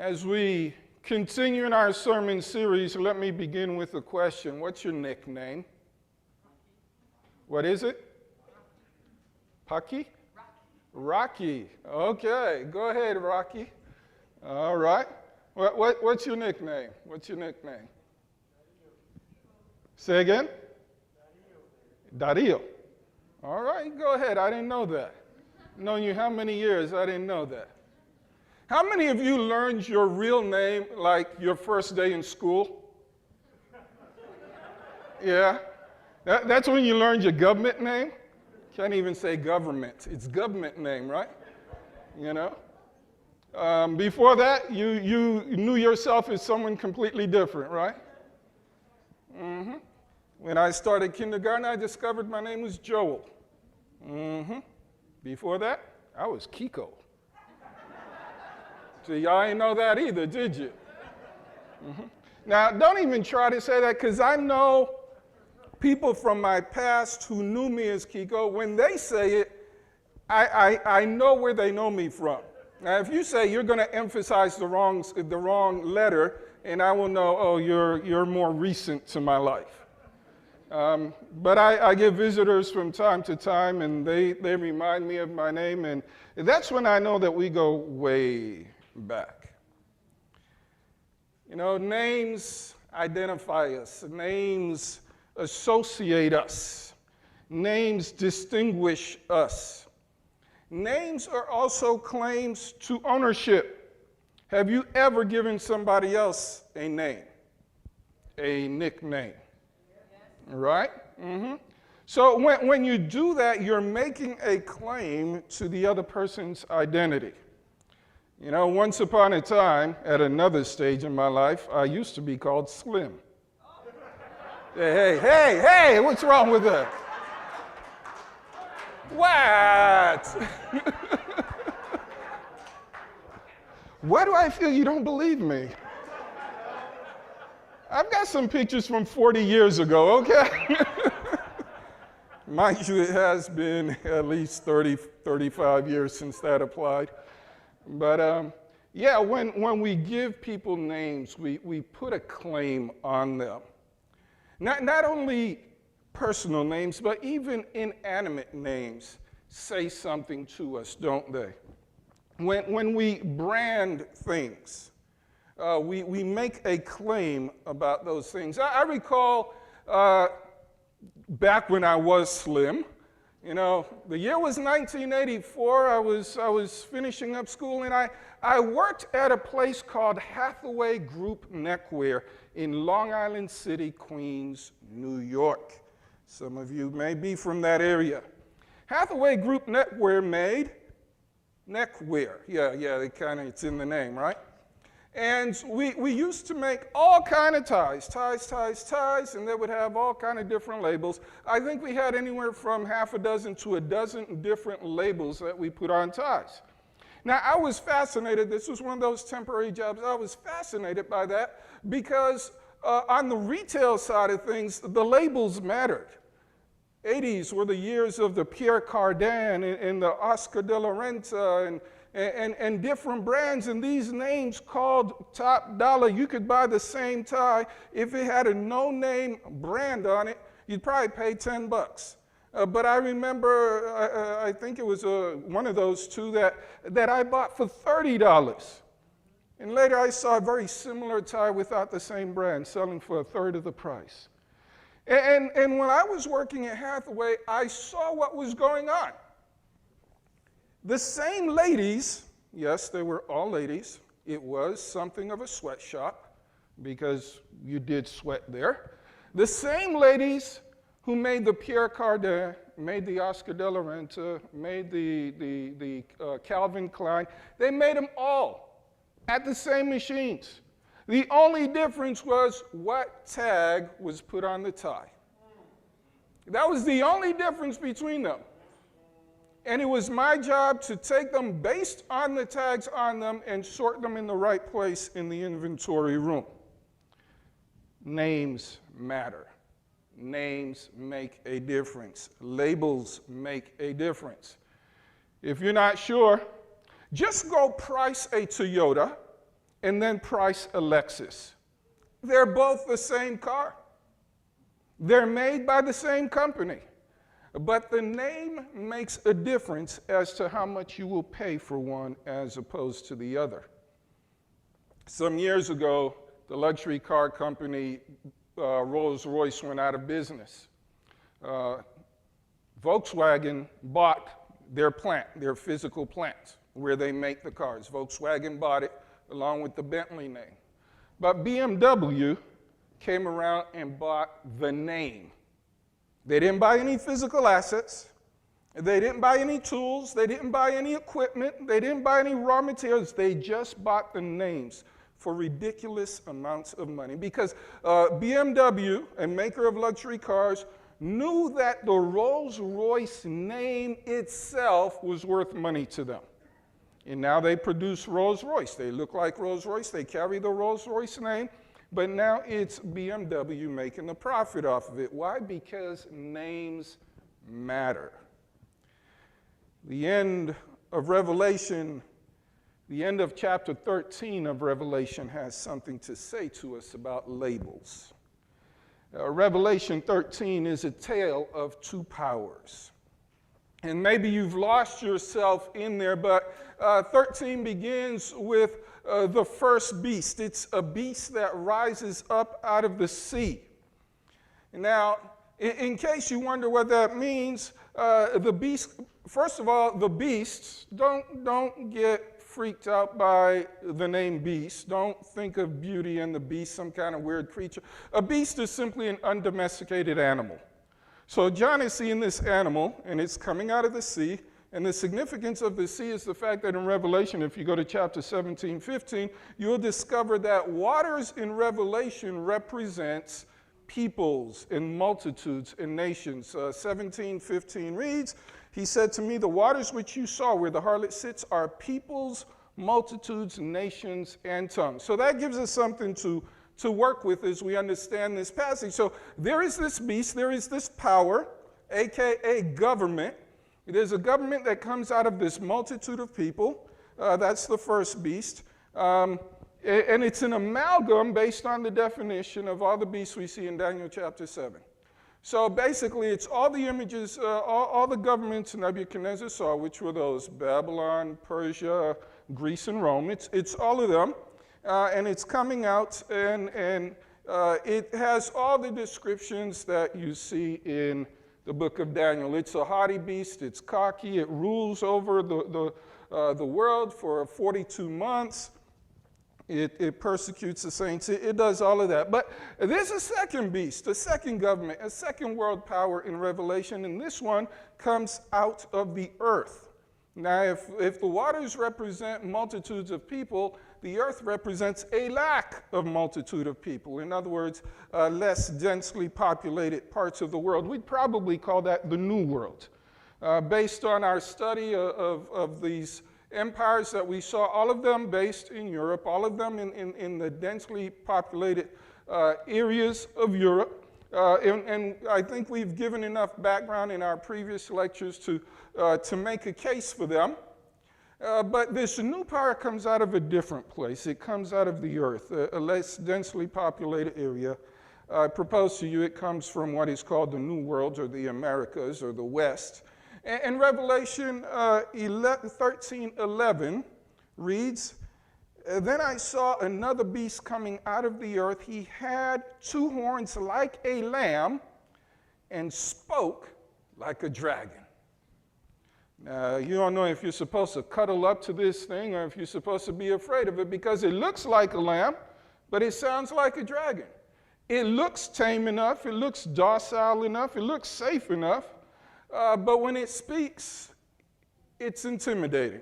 As we continue in our sermon series, let me begin with a question. What's your nickname? What is it? Pucky? Rocky. Okay, go ahead, Rocky. All right. What's your nickname? What's your nickname? Say again? Dario. All right, go ahead. I didn't know that. Known you how many years? I didn't know that. How many of you learned your real name like your first day in school? Yeah? That's when you learned your government name? Can't even say government. It's government name, right? You know? Before that, you knew yourself as someone completely different, right? Mm-hmm. When I started kindergarten, I discovered my name was Joel. Mm-hmm. Before that, I was Kiko. So y'all ain't know that either, did you? Mm-hmm. Now, don't even try to say that, because I know people from my past who knew me as Kiko. When they say it, I know where they know me from. Now, if you say you're going to emphasize the wrong letter, and I will know, oh, you're more recent to my life. But I get visitors from time to time, and they remind me of my name, and that's when I know that we go way back. You know, names identify us. Names associate us. Names distinguish us. Names are also claims to ownership. Have you ever given somebody else a name, a nickname? Right? Mm-hmm. So when you do that, you're making a claim to the other person's identity. You know, once upon a time, at another stage in my life, I used to be called Slim. Hey, what's wrong with that? What? Why do I feel you don't believe me? I've got some pictures from 40 years ago, okay? Mind you, it has been at least 30, 35 years since that applied. But yeah, when we give people names, we put a claim on them. Not only personal names, but even inanimate names say something to us, don't they? When we brand things, we make a claim about those things. I recall back when I was slim, you know, the year was 1984. I was finishing up school, and I worked at a place called Hathaway Group Neckwear in Long Island City, Queens, New York. Some of you may be from that area. Hathaway Group Neckwear made neckwear. Yeah, it's in the name, right? And we used to make all kind of ties, and they would have all kind of different labels. I think we had anywhere from half a dozen to a dozen different labels that we put on ties. Now, I was fascinated. This was one of those temporary jobs. I was fascinated by that because on the retail side of things, the labels mattered. 80s were the years of the Pierre Cardin and the Oscar de la Renta and different brands, and these names called top dollar. You could buy the same tie. If it had a no-name brand on it, you'd probably pay $10. But I remember, I think it was one of those two that I bought for $30. And later I saw a very similar tie without the same brand selling for a third of the price. And when I was working at Hathaway, I saw what was going on. The same ladies, yes, they were all ladies. It was something of a sweatshop because you did sweat there. The same ladies who made the Pierre Cardin, made the Oscar de la Renta, made the Calvin Klein, they made them all at the same machines. The only difference was what tag was put on the tie. That was the only difference between them. And it was my job to take them based on the tags on them and sort them in the right place in the inventory room. Names matter. Names make a difference. Labels make a difference. If you're not sure, just go price a Toyota and then price a Lexus. They're both the same car. They're made by the same company. But the name makes a difference as to how much you will pay for one as opposed to the other. Some years ago, the luxury car company Rolls-Royce went out of business. Volkswagen bought their plant, their physical plant, where they make the cars. Volkswagen bought it along with the Bentley name. But BMW came around and bought the name. They didn't buy any physical assets. They didn't buy any tools. They didn't buy any equipment. They didn't buy any raw materials. They just bought the names for ridiculous amounts of money. Because BMW, a maker of luxury cars, knew that the Rolls-Royce name itself was worth money to them. And now they produce Rolls-Royce. They look like Rolls-Royce. They carry the Rolls-Royce name. But now it's BMW making the profit off of it. Why? Because names matter. The end of Revelation, the end of chapter 13 of Revelation has something to say to us about labels. Revelation 13 is a tale of two powers. And maybe you've lost yourself in there, but 13 begins with the first beast. It's a beast that rises up out of the sea. Now, in case you wonder what that means, the beast, first of all, the beasts, don't get freaked out by the name beast. Don't think of Beauty and the Beast, some kind of weird creature. A beast is simply an undomesticated animal. So John is seeing this animal, and it's coming out of the sea. And the significance of the sea is the fact that in Revelation, if you go to chapter 17, 15, you'll discover that waters in Revelation represents peoples and multitudes and nations. 17, 15 reads, he said to me, the waters which you saw where the harlot sits are peoples, multitudes, nations, and tongues. So that gives us something to work with as we understand this passage. So there is this beast, there is this power, aka government. There's a government that comes out of this multitude of people. That's the first beast. And it's an amalgam based on the definition of all the beasts we see in Daniel chapter 7. So basically, it's all the images, all the governments Nebuchadnezzar saw, which were those, Babylon, Persia, Greece, and Rome. It's all of them. And it's coming out, and it has all the descriptions that you see in the book of Daniel. It's a haughty beast, it's cocky, it rules over the world for 42 months. It persecutes the saints, it does all of that. But there's a second beast, a second government, a second world power in Revelation, and this one comes out of the earth. Now, if the waters represent multitudes of people, the earth represents a lack of multitude of people. In other words, less densely populated parts of the world. We'd probably call that the New World. Based on our study of these empires that we saw, all of them based in Europe, all of them in the densely populated areas of Europe. And I think we've given enough background in our previous lectures to make a case for them. But this new power comes out of a different place. It comes out of the earth, a less densely populated area. I propose to you it comes from what is called the New World, or the Americas, or the West. And Revelation 13:11 reads, then I saw another beast coming out of the earth. He had two horns like a lamb and spoke like a dragon. Now, you don't know if you're supposed to cuddle up to this thing or if you're supposed to be afraid of it, because it looks like a lamb, but it sounds like a dragon. It looks tame enough, it looks docile enough, it looks safe enough, but when it speaks, it's intimidating.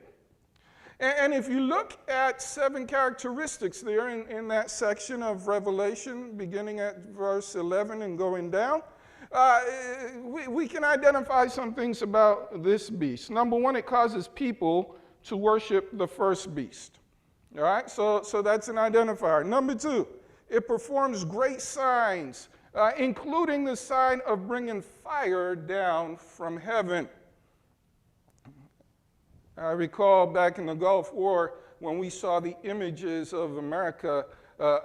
And if you look at 7 characteristics there in that section of Revelation, beginning at verse 11 and going down, we can identify some things about this beast. Number one, it causes people to worship the first beast. All right, so that's an identifier. Number two, it performs great signs, including the sign of bringing fire down from heaven. I recall back in the Gulf War, when we saw the images of America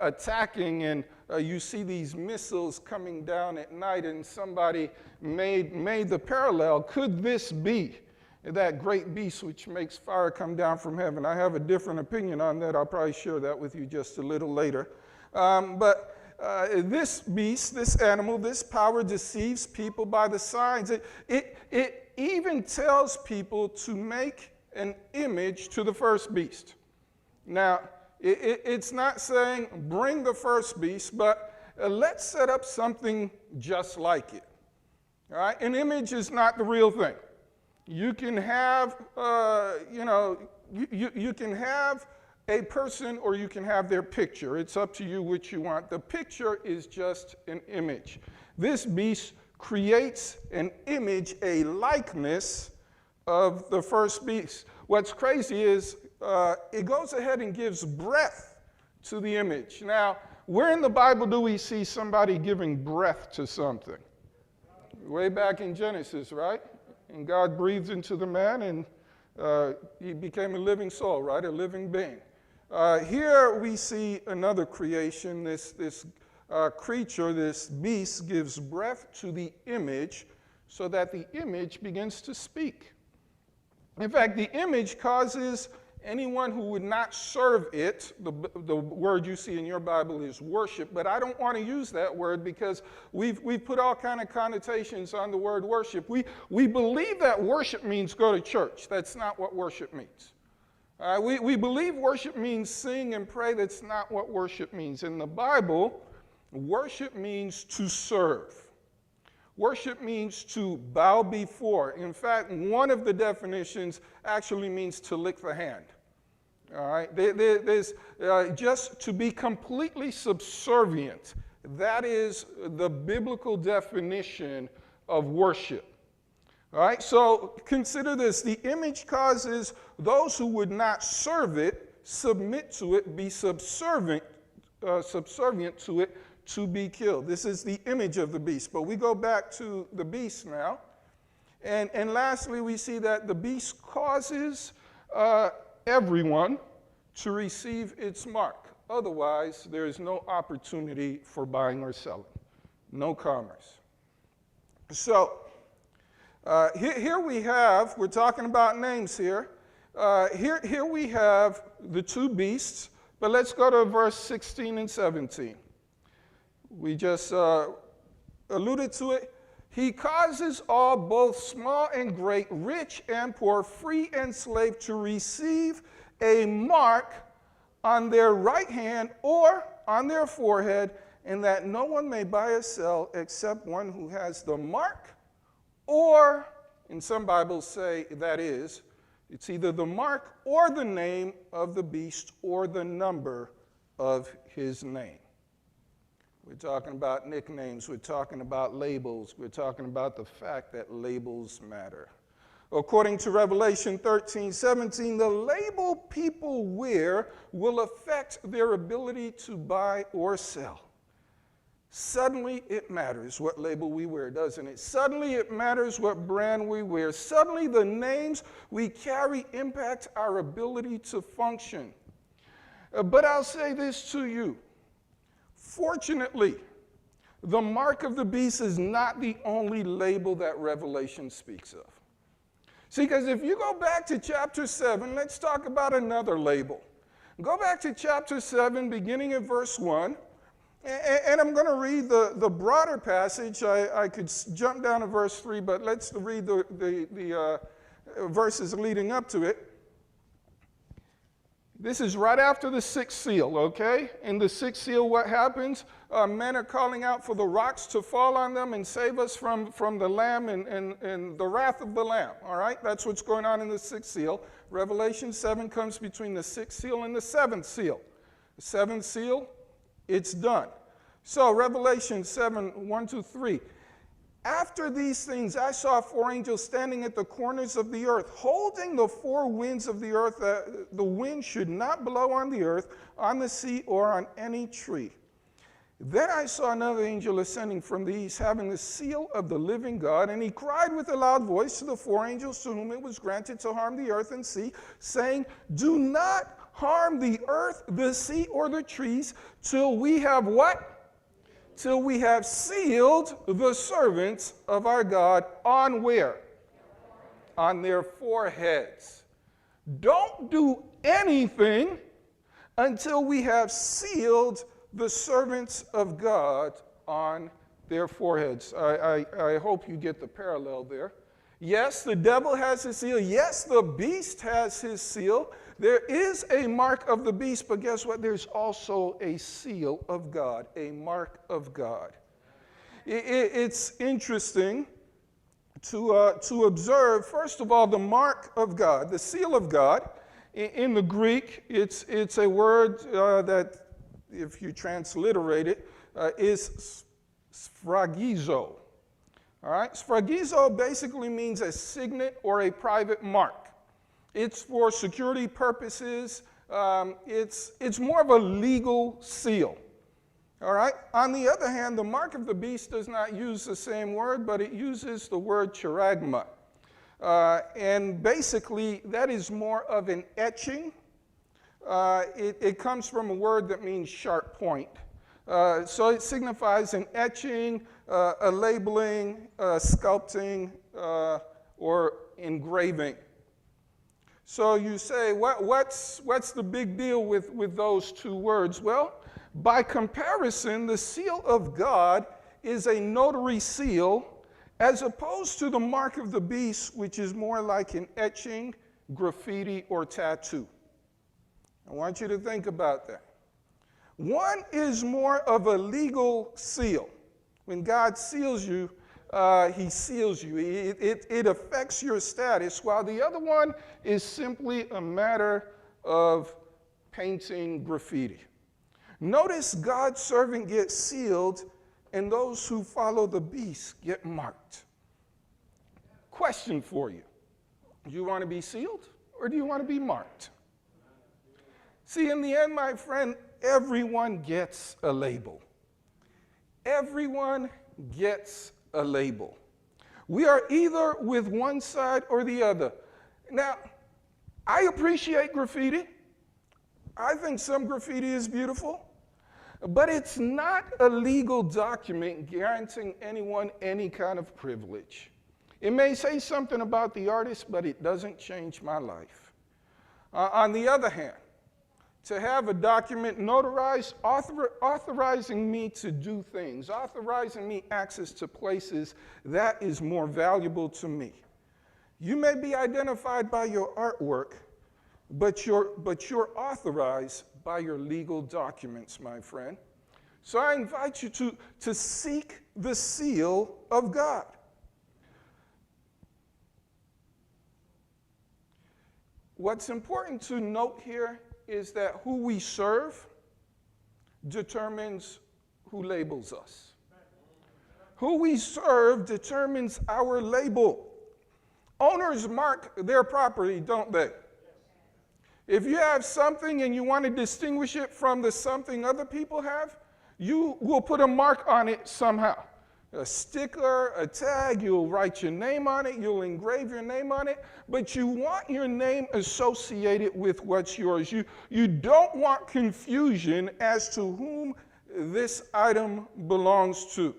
attacking, and you see these missiles coming down at night, and somebody made the parallel. Could this be that great beast which makes fire come down from heaven? I have a different opinion on that. I'll probably share that with you just a little later. But this beast, this animal, this power deceives people by the signs. It even tells people to make an image to the first beast. Now, it's not saying bring the first beast, but let's set up something just like it. All right? An image is not the real thing. You can have, you can have a person or you can have their picture. It's up to you which you want. The picture is just an image. This beast creates an image, a likeness of the first beast. What's crazy is it goes ahead and gives breath to the image. Now, where in the Bible do we see somebody giving breath to something? Way back in Genesis, right? And God breathed into the man, and he became a living soul, right? A living being. Here we see another creation. This creature, this beast, gives breath to the image so that the image begins to speak. In fact, the image causes anyone who would not serve it, the word you see in your Bible is worship, but I don't want to use that word because we've put all kind of connotations on the word worship. We believe that worship means go to church. That's not what worship means. We believe worship means sing and pray. That's not what worship means. In the Bible, worship means to serve. Worship means to bow before. In fact, one of the definitions actually means to lick the hand. All right? There's just to be completely subservient. That is the biblical definition of worship. All right? So consider this. The image causes those who would not serve it, submit to it, be subservient to it, to be killed. This is the image of the beast. But we go back to the beast now. And lastly, we see that the beast causes everyone to receive its mark. Otherwise, there is no opportunity for buying or selling. No commerce. So here we have, we're talking about names here. Here we have the two beasts. But let's go to verse 16 and 17. We just alluded to it. He causes all, both small and great, rich and poor, free and slave, to receive a mark on their right hand or on their forehead, and that no one may buy or sell except one who has the mark, or, and some Bibles say that is, it's either the mark or the name of the beast or the number of his name. We're talking about nicknames. We're talking about labels. We're talking about the fact that labels matter. According to Revelation 13:17, the label people wear will affect their ability to buy or sell. Suddenly it matters what label we wear, doesn't it? Suddenly it matters what brand we wear. Suddenly the names we carry impact our ability to function. But I'll say this to you. Fortunately, the mark of the beast is not the only label that Revelation speaks of. See, because if you go back to chapter 7, let's talk about another label. Go back to chapter 7, beginning at verse 1, and I'm going to read the broader passage. I could jump down to verse 3, but let's read the verses leading up to it. This is right after the sixth seal, okay? In the sixth seal, what happens? Men are calling out for the rocks to fall on them and save us from the Lamb and the wrath of the Lamb, all right? That's what's going on in the sixth seal. Revelation 7 comes between the sixth seal and the seventh seal. The seventh seal, it's done. So Revelation 7, 1-3. After these things, I saw four angels standing at the corners of the earth, holding the four winds of the earth, that the wind should not blow on the earth, on the sea, or on any tree. Then I saw another angel ascending from the east, having the seal of the living God, and he cried with a loud voice to the four angels to whom it was granted to harm the earth and sea, saying, "Do not harm the earth, the sea, or the trees till we have what? Till we have sealed the servants of our God on where? On their foreheads. Don't do anything until we have sealed the servants of God on their foreheads. I hope you get the parallel there. Yes, the devil has his seal. Yes, the beast has his seal. There is a mark of the beast, but guess what? There's also a seal of God, a mark of God. It's interesting to observe, first of all, the mark of God, the seal of God. In the Greek, it's a word that, if you transliterate it, is sphragizo. All right? Sphragizo basically means a signet or a private mark. It's for security purposes. It's more of a legal seal. All right? On the other hand, the mark of the beast does not use the same word, but it uses the word charagma. And basically, that is more of an etching. It comes from a word that means sharp point. So it signifies an etching, a labeling, sculpting, or engraving. So you say, what's the big deal with those two words? Well, by comparison, the seal of God is a notary seal as opposed to the mark of the beast, which is more like an etching, graffiti, or tattoo. I want you to think about that. One is more of a legal seal. When God seals you, he seals you. It affects your status, while the other one is simply a matter of painting graffiti. Notice God's servant gets sealed, and those who follow the beast get marked. Question for you. Do you want to be sealed, or do you want to be marked? See, in the end, my friend, everyone gets a label. Everyone gets a label. We are either with one side or the other. Now, I appreciate graffiti. I think some graffiti is beautiful, but it's not a legal document guaranteeing anyone any kind of privilege. It may say something about the artist, but it doesn't change my life. On the other hand, to have a document notarized authorizing me to do things, authorizing me access to places, that is more valuable to me. You may be identified by your artwork, but you're authorized by your legal documents, my friend. So I invite you to seek the seal of God. What's important to note here is that who we serve determines who labels us. Who we serve determines our label. Owners mark their property, don't they? If you have something and you want to distinguish it from the something other people have, you will put a mark on it somehow. A sticker, a tag, you'll write your name on it, you'll engrave your name on it, but you want your name associated with what's yours. You don't want confusion as to whom this item belongs to.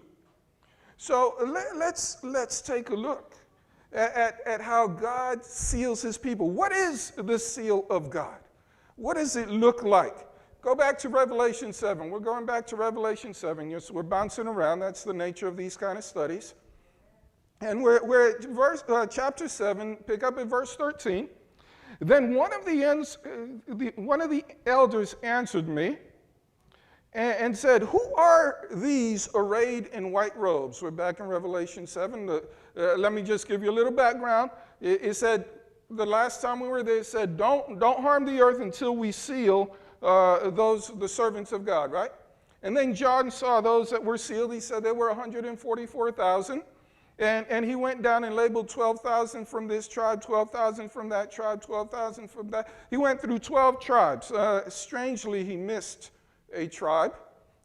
So let's take a look at how God seals his people. What is the seal of God? What does it look like? Go back to Revelation 7. We're going back to Revelation 7. Yes, we're bouncing around. That's the nature of these kind of studies. And we're at chapter 7, pick up at verse 13. Then one of the elders answered me and said, "Who are these arrayed in white robes?" We're back in Revelation 7. Let me just give you a little background. It said, the last time we were there, it said, don't harm the earth until we seal the servants of God, right? And then John saw those that were sealed. He said there were 144,000. And he went down and labeled 12,000 from this tribe, 12,000 from that tribe, 12,000 from that. He went through 12 tribes. Strangely, he missed a tribe,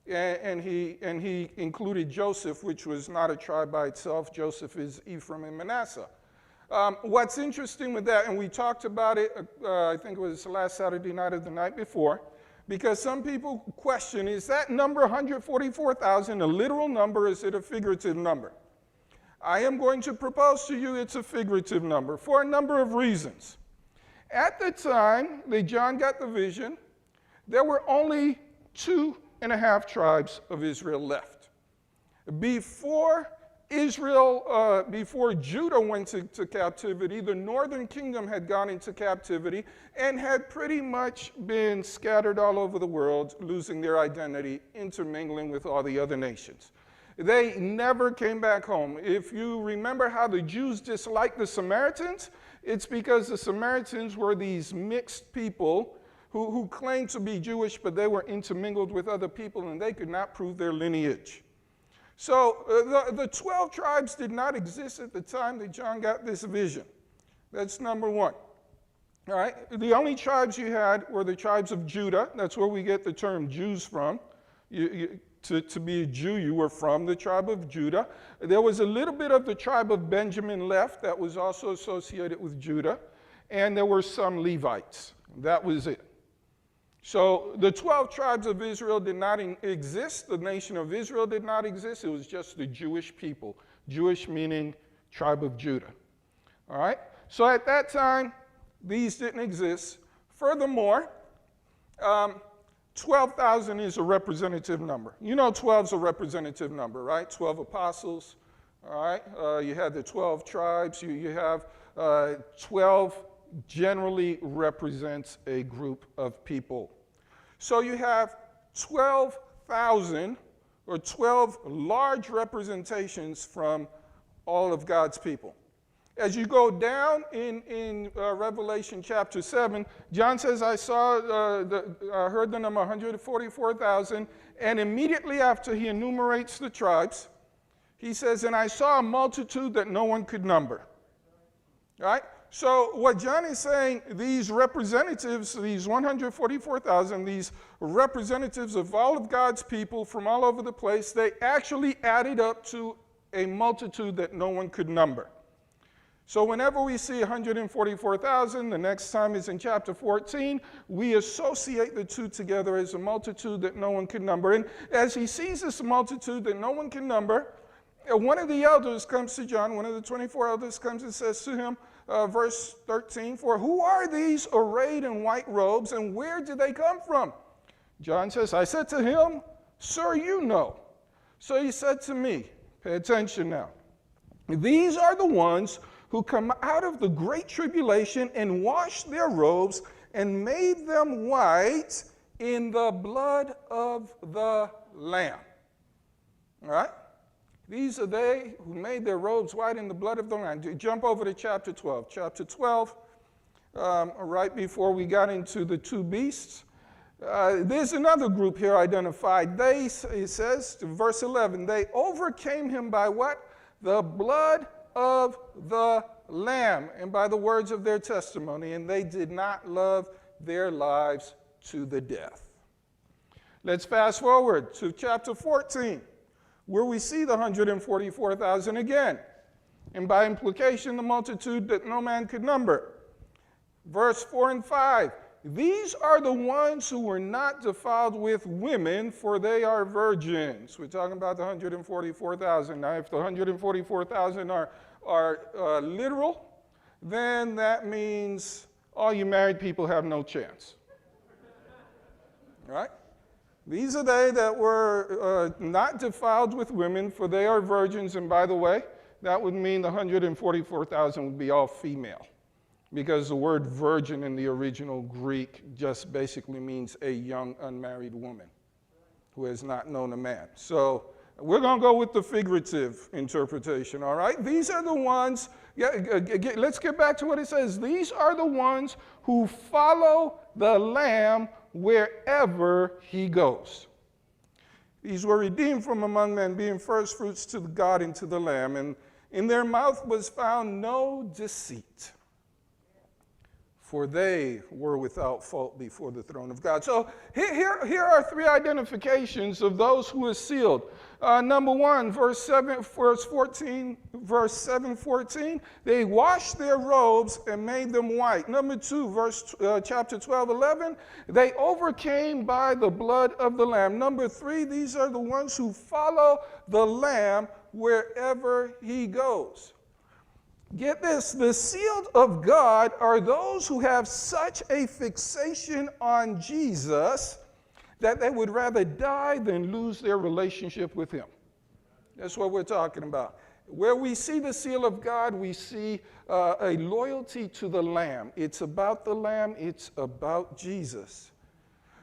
and he included Joseph, which was not a tribe by itself. Joseph is Ephraim and Manasseh. What's interesting with that, and we talked about it, I think it was last Saturday night or the night before, because some people question, is that number 144,000 a literal number, or is it a figurative number? I am going to propose to you it's a figurative number for a number of reasons. At the time that John got the vision, there were only 2.5 tribes of Israel left. Before Judah went to captivity, the northern kingdom had gone into captivity and had pretty much been scattered all over the world, losing their identity, intermingling with all the other nations. They never came back home. If you remember how the Jews disliked the Samaritans, it's because the Samaritans were these mixed people who claimed to be Jewish, but they were intermingled with other people and they could not prove their lineage. So the 12 tribes did not exist at the time that John got this vision. That's number one. All right? The only tribes you had were the tribes of Judah. That's where we get the term Jews from. To be a Jew, you were from the tribe of Judah. There was a little bit of the tribe of Benjamin left that was also associated with Judah. And there were some Levites. That was it. So the 12 tribes of Israel did not exist. The nation of Israel did not exist. It was just the Jewish people. Jewish meaning tribe of Judah. All right? So at that time, these didn't exist. Furthermore, 12,000 is a representative number. You know 12 is a representative number, right? 12 apostles, all right? You had the 12 tribes. You have 12 generally represents a group of people. So you have 12,000 or 12 large representations from all of God's people. As you go down in Revelation chapter 7, John says, I heard the number 144,000, and immediately after he enumerates the tribes, he says, and I saw a multitude that no one could number. All right? So what John is saying, these representatives, these 144,000, these representatives of all of God's people from all over the place, they actually added up to a multitude that no one could number. So whenever we see 144,000, the next time is in chapter 14, we associate the two together as a multitude that no one can number. And as he sees this multitude that no one can number, one of the elders comes to John, one of the 24 elders comes and says to him, verse 13, for who are these arrayed in white robes, and where did they come from? John says, I said to him, sir, you know. So he said to me, pay attention now, these are the ones who come out of the great tribulation and washed their robes and made them white in the blood of the Lamb. All right? These are they who made their robes white in the blood of the Lamb. Jump over to chapter 12. Chapter 12, right before we got into the two beasts, there's another group here identified. They, it says, verse 11, they overcame him by what? The blood of the Lamb and by the words of their testimony, and they did not love their lives to the death. Let's fast forward to chapter 14, where we see the 144,000 again, and by implication, the multitude that no man could number. Verse 4 and 5, these are the ones who were not defiled with women, for they are virgins. We're talking about the 144,000. Now, if the 144,000 are literal, then that means all you married people have no chance. Right? These are they that were not defiled with women, for they are virgins. And by the way, that would mean the 144,000 would be all female, because the word virgin in the original Greek just basically means a young unmarried woman who has not known a man. So we're going to go with the figurative interpretation, all right? These are the ones, let's get back to what it says. These are the ones who follow the Lamb wherever he goes. These were redeemed from among men, being first fruits to God and to the Lamb, and in their mouth was found no deceit. for they were without fault before the throne of God. So here are three identifications of those who are sealed. Number one, verse 14, verse 7:14, they washed their robes and made them white. Number two, chapter 12:11, they overcame by the blood of the Lamb. Number three, these are the ones who follow the Lamb wherever he goes. Get this, the sealed of God are those who have such a fixation on Jesus that they would rather die than lose their relationship with him. That's what we're talking about. Where we see the seal of God, we see a loyalty to the Lamb. It's about the Lamb, it's about Jesus.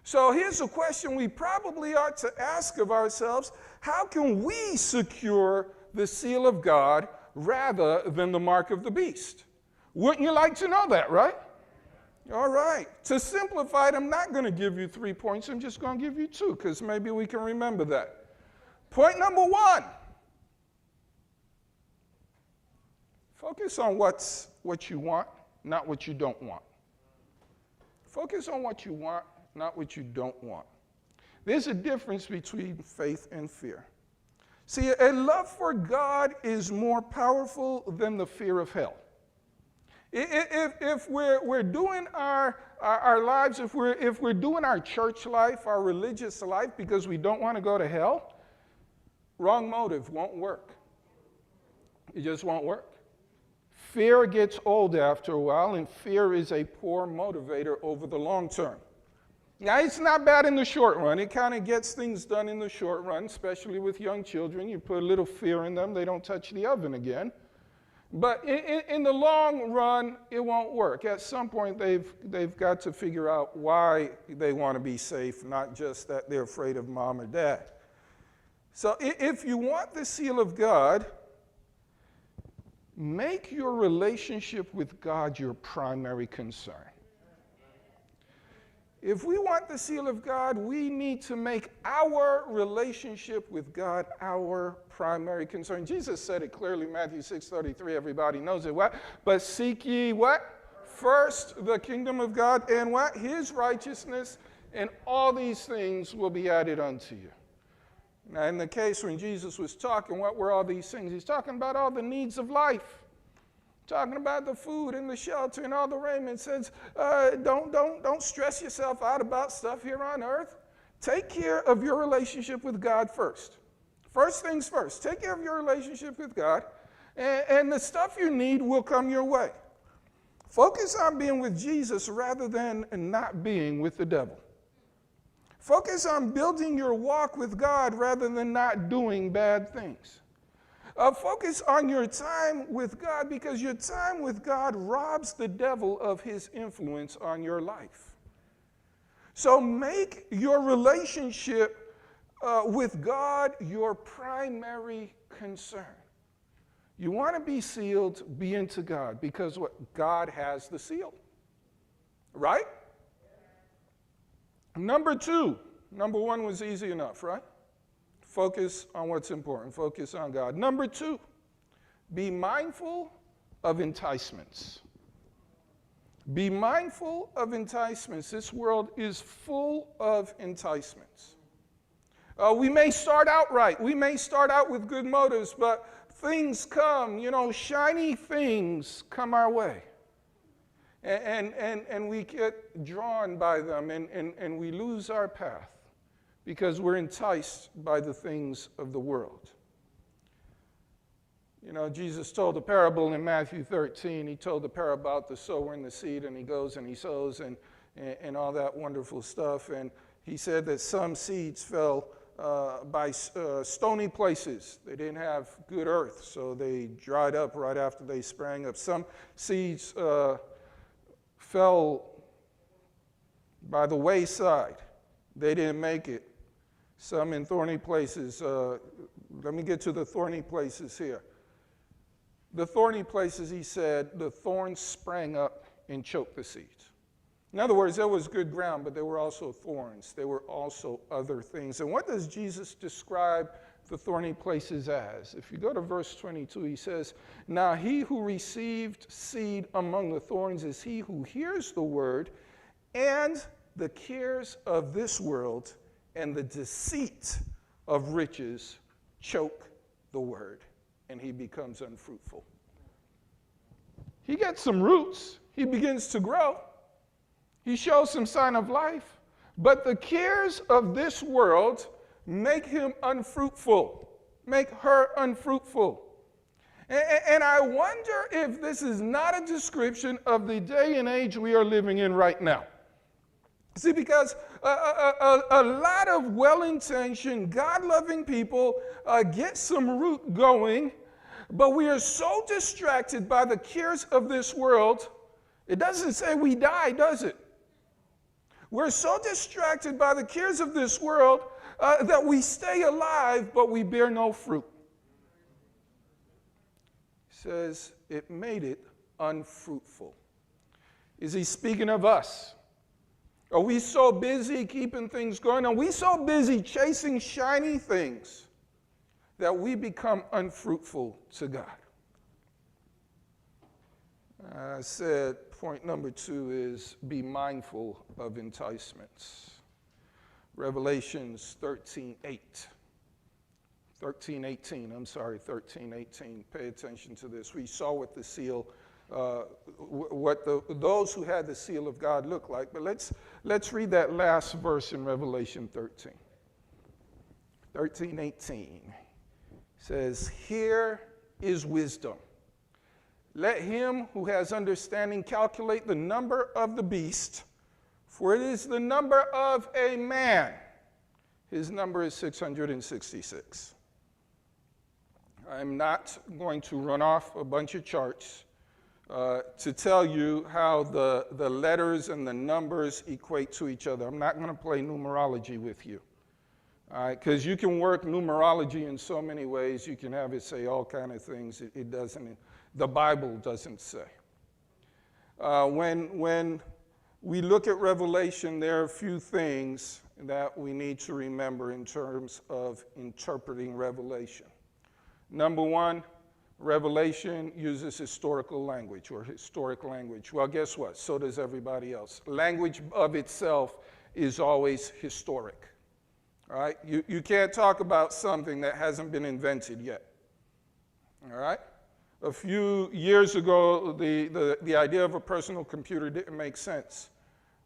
So here's a question we probably ought to ask of ourselves: how can we secure the seal of God rather than the mark of the beast? Wouldn't you like to know that, right? All right. To simplify it, I'm not going to give you 3 points. I'm just going to give you 2 because maybe we can remember that. Point number 1. Focus on what you want, not what you don't want. Focus on what you want, not what you don't want. There's a difference between faith and fear. See, a love for God is more powerful than the fear of hell. If we're doing our lives, if we're doing our church life, our religious life, because we don't want to go to hell, wrong motive, won't work. It just won't work. Fear gets old after a while, and fear is a poor motivator over the long term. Now, it's not bad in the short run. It kind of gets things done in the short run, especially with young children. You put a little fear in them, they don't touch the oven again. But in the long run, it won't work. At some point, they've got to figure out why they want to be safe, not just that they're afraid of mom or dad. So if you want the seal of God, make your relationship with God your primary concern. If we want the seal of God, we need to make our relationship with God our primary concern. Jesus said it clearly, Matthew 6:33, everybody knows it. What? But seek ye what? First the kingdom of God and what? His righteousness, and all these things will be added unto you. Now, in the case when Jesus was talking, what were all these things? He's talking about all the needs of life. Talking about the food and the shelter and all the raiment. Says, don't stress yourself out about stuff here on earth. Take care of your relationship with God first. First things first. Take care of your relationship with God, and the stuff you need will come your way. Focus on being with Jesus rather than not being with the devil. Focus on building your walk with God rather than not doing bad things. Focus on your time with God, because your time with God robs the devil of his influence on your life. So make your relationship with God your primary concern. You want to be sealed, be into God, because what? God has the seal. Right? Number 2. Number 1 was easy enough, right? Focus on what's important. Focus on God. Number 2, be mindful of enticements. Be mindful of enticements. This world is full of enticements. We may start out right. We may start out with good motives, but things come, shiny things come our way. And we get drawn by them, and we lose our path, because we're enticed by the things of the world. Jesus told a parable in Matthew 13. He told the parable about the sower and the seed, and he goes and he sows and all that wonderful stuff. And he said that some seeds fell by stony places. They didn't have good earth, so they dried up right after they sprang up. Some seeds fell by the wayside. They didn't make it. Some in thorny places. Let me get to the thorny places here. The thorny places, he said, the thorns sprang up and choked the seeds. In other words, there was good ground, but there were also thorns. There were also other things. And what does Jesus describe the thorny places as. If you go to verse 22, he says, now he who received seed among the thorns is he who hears the word, and the cares of this world and the deceit of riches choke the word, and he becomes unfruitful. He gets some roots. He begins to grow. He shows some sign of life. But the cares of this world make him unfruitful, make her unfruitful. And I wonder if this is not a description of the day and age we are living in right now. See, because a lot of well-intentioned, God-loving people get some root going, but we are so distracted by the cares of this world. It doesn't say we die, does it? We're so distracted by the cares of this world that we stay alive, but we bear no fruit. He says it made it unfruitful. Is he speaking of us? Are we so busy keeping things going? Are we so busy chasing shiny things that we become unfruitful to God? I said point number 2 is be mindful of enticements. Revelations 13:18. Pay attention to this. We saw what the seal, those who had the seal of God looked like. But let's read that last verse in Revelation 13. 13:18 says, "Here is wisdom. Let him who has understanding calculate the number of the beast, for it is the number of a man. His number is 666. I'm not going to run off a bunch of charts to tell you how the letters and the numbers equate to each other. I'm not going to play numerology with you. All right, because you can work numerology in so many ways. You can have it say all kind of things. It doesn't. The Bible doesn't say. When we look at Revelation, there are a few things that we need to remember in terms of interpreting Revelation. Number one, Revelation uses historical language or historic language. Well, guess what? So does everybody else. Language of itself is always historic. All right? You can't talk about something that hasn't been invented yet. All right? A few years ago, the idea of a personal computer didn't make sense.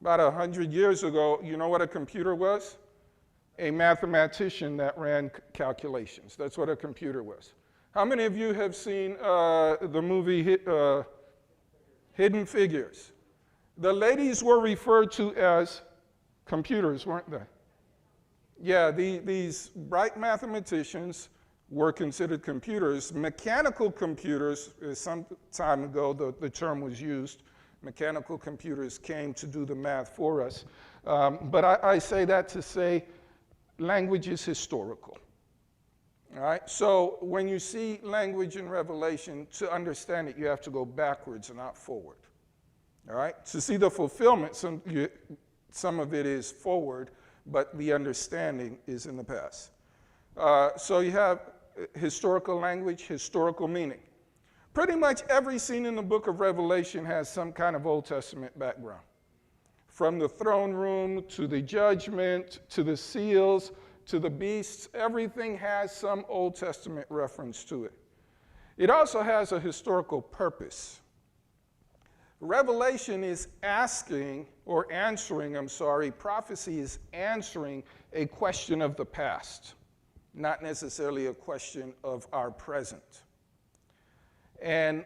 About 100 years ago, you know what a computer was? A mathematician that ran calculations. That's what a computer was. How many of you have seen the movie Hidden Figures? The ladies were referred to as computers, weren't they? Yeah, these bright mathematicians were considered computers. Mechanical computers, some time ago the term was used. Mechanical computers came to do the math for us. But I say that to say language is historical. All right? So when you see language in Revelation, to understand it, you have to go backwards and not forward. All right? To see the fulfillment, some of it is forward, but the understanding is in the past. So you have historical language, historical meaning. Pretty much every scene in the book of Revelation has some kind of Old Testament background. From the throne room to the judgment to the seals to the beasts, everything has some Old Testament reference to it. It also has a historical purpose. Revelation is answering, prophecy is answering a question of the past, not necessarily a question of our present. And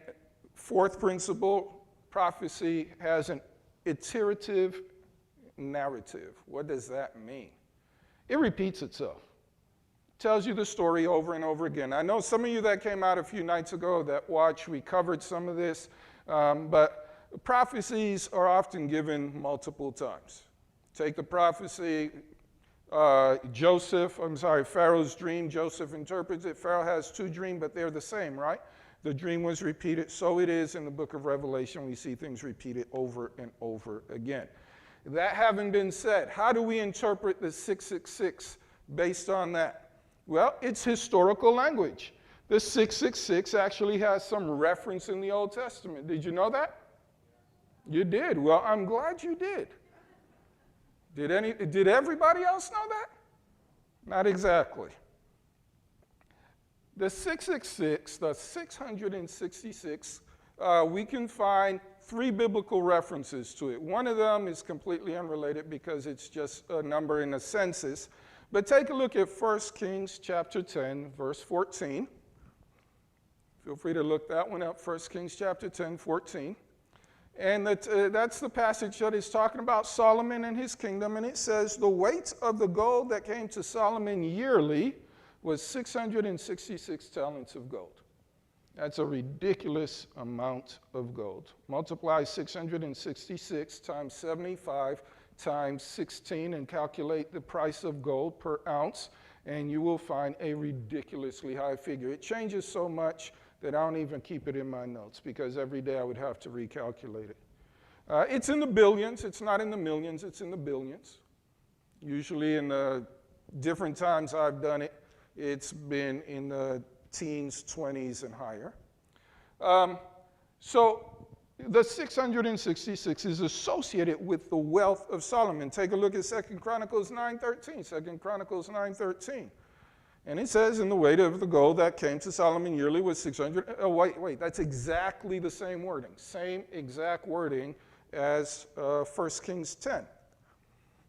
fourth principle, prophecy has an iterative narrative. What does that mean? It repeats itself. It tells you the story over and over again. I know some of you that came out a few nights ago that watched, we covered some of this, but prophecies are often given multiple times. Take the prophecy, Pharaoh's dream, Joseph interprets it. Pharaoh has two dreams, but they're the same, right? The dream was repeated. So it is in the book of Revelation. We see things repeated over and over again. That having been said, how do we interpret the 666 based on that? Well, it's historical language. The 666 actually has some reference in the Old Testament. Did you know that? You did. Well, I'm glad you did. Did everybody else know that? Not exactly. The 666, the 666, we can find 3 biblical references to it. One of them is completely unrelated because it's just a number in a census. But take a look at 1 Kings chapter 10, verse 14. Feel free to look that one up, 1 Kings chapter 10, 14. And that's the passage that is talking about Solomon and his kingdom. And it says, the weight of the gold that came to Solomon yearly was 666 talents of gold. That's a ridiculous amount of gold. Multiply 666 times 75 times 16 and calculate the price of gold per ounce, and you will find a ridiculously high figure. It changes so much that I don't even keep it in my notes because every day I would have to recalculate it. It's in the billions. It's not in the millions. It's in the billions. Usually in the different times I've done it, it's been in the teens, 20s, and higher. So the 666 is associated with the wealth of Solomon. Take a look at 2 Chronicles 9:13. 2 Chronicles 9:13. And it says, in the weight of the gold that came to Solomon yearly was 600. Oh, wait, that's exactly the same wording. Same exact wording as 1 Kings 10.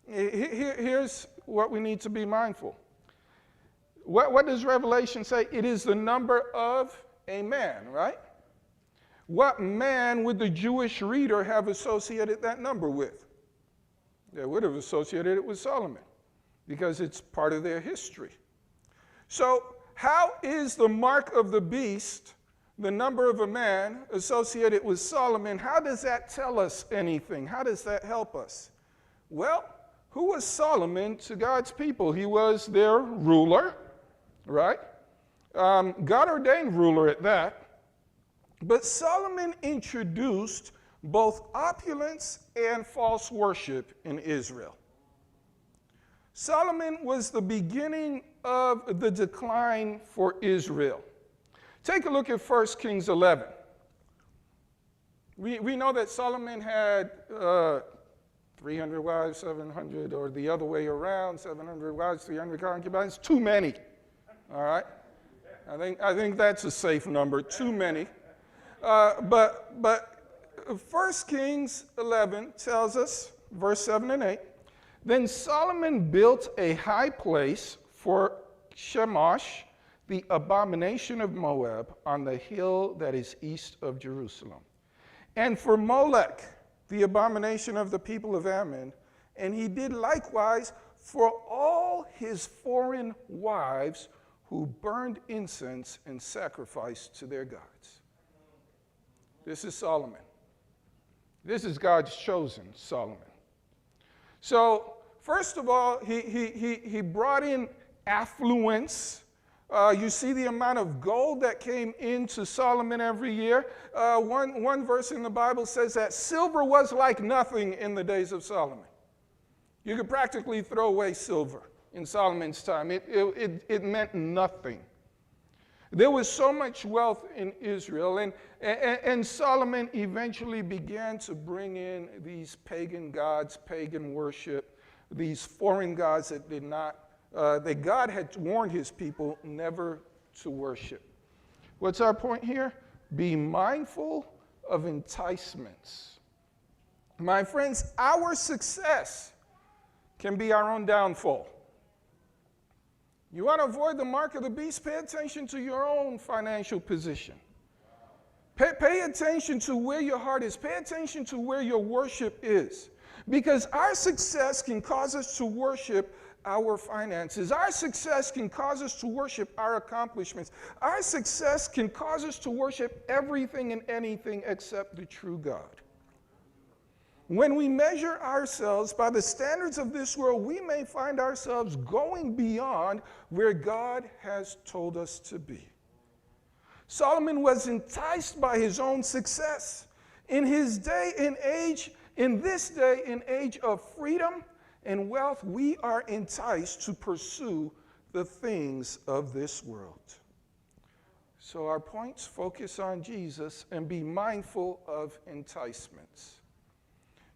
Here's what we need to be mindful. What does Revelation say? It is the number of a man, right? What man would the Jewish reader have associated that number with? They would have associated it with Solomon because it's part of their history. So how is the mark of the beast, the number of a man, associated with Solomon? How does that tell us anything? How does that help us? Well, who was Solomon to God's people? He was their ruler, right? God-ordained ruler at that. But Solomon introduced both opulence and false worship in Israel. Solomon was the beginning of the decline for Israel. Take a look at 1 Kings 11. We know that Solomon had 300 wives, 700, or the other way around, 700 wives, 300 concubines. Too many, all right? I think that's a safe number, too many. But 1 Kings 11 tells us, verse 7 and 8, then Solomon built a high place for Chemosh, the abomination of Moab, on the hill that is east of Jerusalem, and for Molech, the abomination of the people of Ammon, and he did likewise for all his foreign wives who burned incense and sacrificed to their gods. This is Solomon. This is God's chosen Solomon. So, first of all, he brought in affluence. You see the amount of gold that came into Solomon every year. One verse in the Bible says that silver was like nothing in the days of Solomon. You could practically throw away silver in Solomon's time. It meant nothing. There was so much wealth in Israel, and Solomon eventually began to bring in these pagan gods, pagan worship, these foreign gods that did not, that God had warned his people never to worship. What's our point here? Be mindful of enticements. My friends, our success can be our own downfall. You want to avoid the mark of the beast? Pay attention to your own financial position. Pay attention to where your heart is. Pay attention to where your worship is. Because our success can cause us to worship our finances. Our success can cause us to worship our accomplishments. Our success can cause us to worship everything and anything except the true God. When we measure ourselves by the standards of this world, we may find ourselves going beyond where God has told us to be. Solomon was enticed by his own success. In his day and age, in this day and age of freedom and wealth, we are enticed to pursue the things of this world. So our points: focus on Jesus and be mindful of enticements.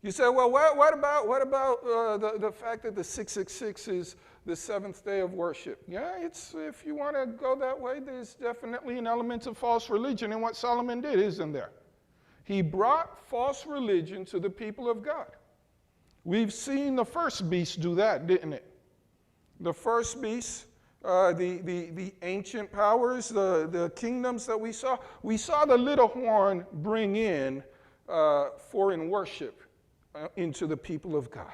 You say, well, what about the fact that the 666 is the seventh day of worship? Yeah, if you want to go that way, there's definitely an element of false religion in what Solomon did, isn't there? He brought false religion to the people of God. We've seen the first beast do that, didn't it? The first beast, the ancient powers, the kingdoms that we saw the little horn bring in foreign worship into the people of God.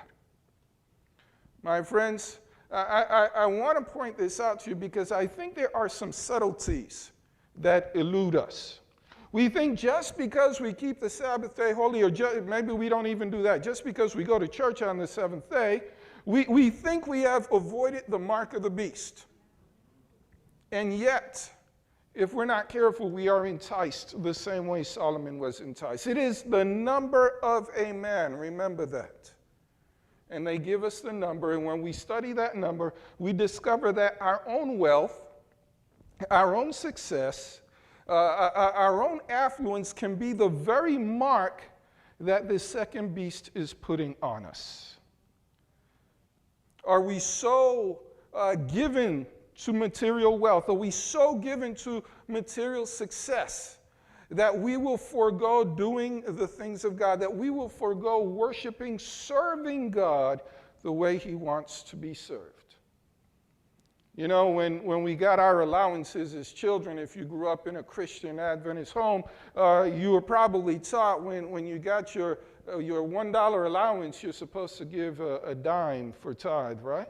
My friends, I want to point this out to you because I think there are some subtleties that elude us. We think just because we keep the Sabbath day holy, or maybe we don't even do that, just because we go to church on the seventh day, we think we have avoided the mark of the beast. And yet, if we're not careful, we are enticed the same way Solomon was enticed. It is the number of a man, remember that. And they give us the number, and when we study that number, we discover that our own wealth, our own success, our own affluence can be the very mark that the second beast is putting on us. Are we so given to material wealth? Are we so given to material success that we will forego doing the things of God, that we will forego worshiping, serving God the way He wants to be served? You know, when we got our allowances as children, if you grew up in a Christian Adventist home, you were probably taught when you got your $1 allowance, you're supposed to give a dime for tithe, right?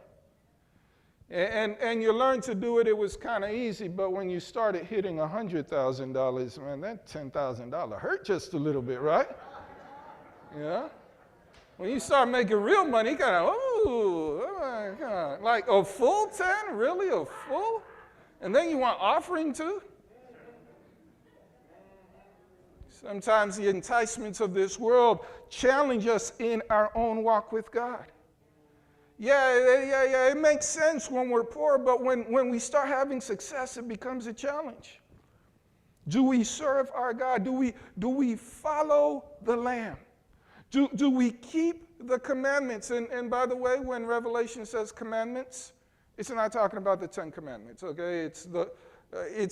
And you learned to do it, it was kind of easy, but when you started hitting $100,000, man, that $10,000 hurt just a little bit, right? Yeah? When you start making real money, you kind of, oh my God, like a full 10? Really, a full? And then you want offering too? Sometimes the enticements of this world challenge us in our own walk with God. Yeah, it makes sense when we're poor, but when we start having success, it becomes a challenge. Do we serve our God? Do we follow the Lamb? Do we keep the commandments? And by the way, when Revelation says commandments, it's not talking about the 10 commandments, okay? It's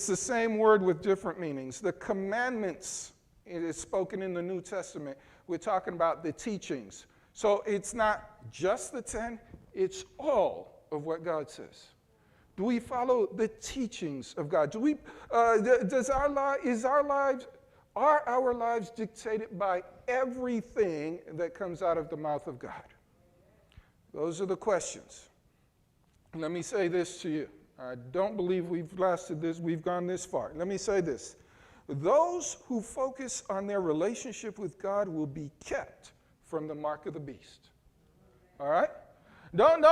the same word with different meanings. The commandments, it is spoken in the New Testament. We're talking about the teachings. So it's not just the 10, it's all of what God says. Do we follow the teachings of God? Are our lives dictated by everything that comes out of the mouth of God? Those are the questions. Let me say this to you. I don't believe we've gone this far. Let me say this. Those who focus on their relationship with God will be kept from the mark of the beast. All right? Don't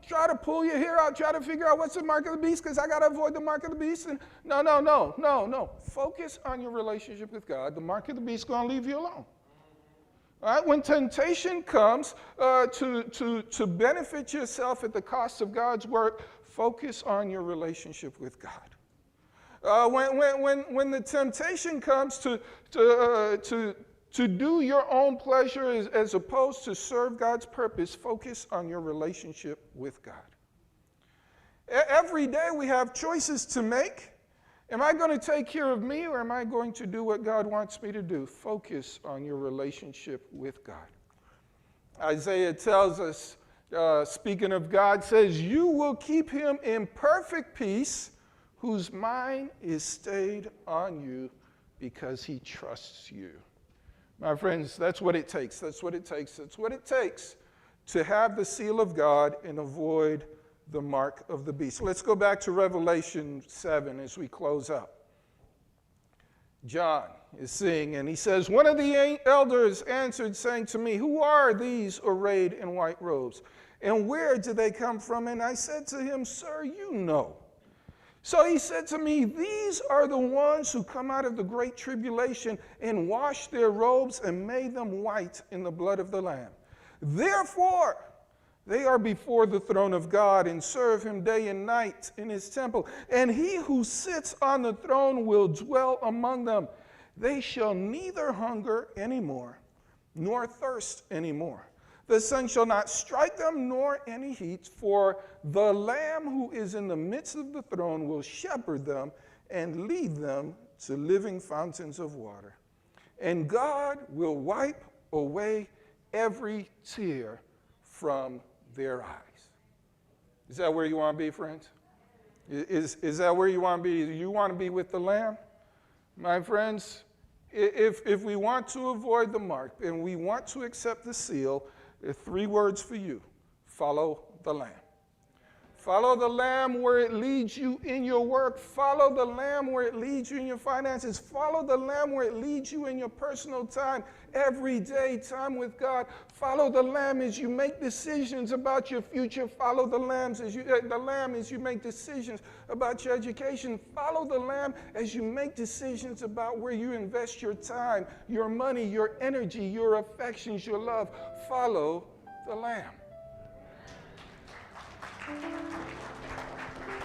try to pull your hair out, try to figure out what's the mark of the beast because I got to avoid the mark of the beast. And no. Focus on your relationship with God. The mark of the beast is going to leave you alone. All right? When temptation comes to benefit yourself at the cost of God's work, focus on your relationship with God. When the temptation comes to do your own pleasure as opposed to serve God's purpose, focus on your relationship with God. Every day we have choices to make. Am I going to take care of me or am I going to do what God wants me to do? Focus on your relationship with God. Isaiah tells us, speaking of God, says, "You will keep him in perfect peace, whose mind is stayed on you because he trusts you." My friends, that's what it takes. That's what it takes. That's what it takes to have the seal of God and avoid the mark of the beast. Let's go back to Revelation 7 as we close up. John is seeing, and he says, "One of the elders answered, saying to me, 'Who are these arrayed in white robes? And where do they come from?' And I said to him, 'Sir, you know.' So he said to me, 'These are the ones who come out of the great tribulation and washed their robes and made them white in the blood of the Lamb. Therefore, They are before the throne of God and serve him day and night in his temple. And he who sits on the throne will dwell among them. They shall neither hunger anymore, nor thirst anymore. The sun shall not strike them, nor any heat, for the Lamb who is in the midst of the throne will shepherd them and lead them to living fountains of water. And God will wipe away every tear from their eyes. Is that where you want to be, friends? Is that where you want to be? You want to be with the Lamb? My friends, if we want to avoid the mark and we want to accept the seal, there are 3 words for you. Follow the Lamb. Follow the Lamb where it leads you in your work. Follow the Lamb where it leads you in your finances. Follow the Lamb where it leads you in your personal time, everyday time with God. Follow the Lamb as you make decisions about your future. Follow the Lamb as you make decisions about your education. Follow the Lamb as you make decisions about where you invest your time, your money, your energy, your affections, your love. Follow the Lamb.